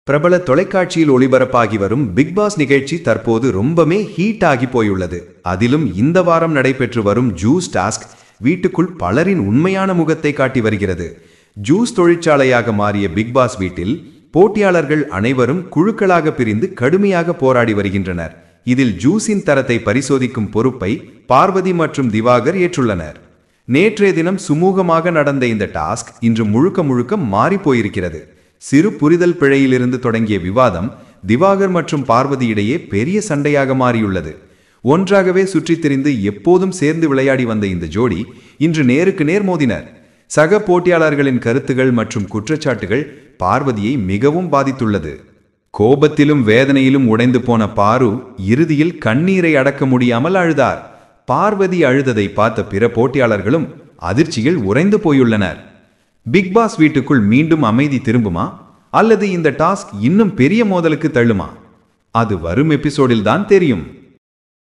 பிரபல தொலைக்காட்சியில் ஒளிபரப்பாகி வரும் பிக் பாஸ் நிகழ்ச்சி தற்போது ரொம்பவே ஹீட் ஆகி போயுள்ளது. அதிலும் இந்த வாரம் நடைபெற்று வரும் ஜூஸ் டாஸ்க் வீட்டுக்குள் பலரின் உண்மையான முகத்தை காட்டி வருகிறது. ஜூஸ் தொழிற்சாலையாக மாறிய பிக் பாஸ் வீட்டில் போட்டியாளர்கள் அனைவரும் குழுக்களாக பிரிந்து கடுமையாக போராடி வருகின்றனர். இதில் ஜூஸின் தரத்தை பரிசோதிக்கும் பொறுப்பை பார்வதி மற்றும் திவாகர் ஏற்றுள்ளனர். நேற்றைய தினம் சுமூகமாக நடந்த இந்த டாஸ்க் இன்று முழுக்க முழுக்க மாறி போயிருக்கிறது. சிறு புரிதல் பிழையிலிருந்து தொடங்கிய விவாதம் திவாகர் மற்றும் பார்வதி இடையே பெரிய சண்டையாக மாறியுள்ளது. ஒன்றாகவே சுற்றித் திரிந்து எப்போதும் சேர்ந்து விளையாடி வந்த இந்த ஜோடி இன்று நேருக்கு நேர் மோதினர். சக போட்டியாளர்களின் கருத்துகள் மற்றும் குற்றச்சாட்டுகள் பார்வதியை மிகவும் பாதித்துள்ளது. கோபத்திலும் வேதனையிலும் உடைந்து போன பாரு இறுதியில் கண்ணீரை அடக்க முடியாமல் அழுதார். பார்வதி அழுததை பார்த்த பிற போட்டியாளர்களும் அதிர்ச்சியில் உறைந்து போயுள்ளனர். பிக் பாஸ் வீட்டுக்குள் மீண்டும் அமைதி திரும்புமா அல்லது இந்த டாஸ்க் இன்னும் பெரிய மோதலுக்கு தள்ளுமா? அது வரும் எபிசோடில் தான் தெரியும்.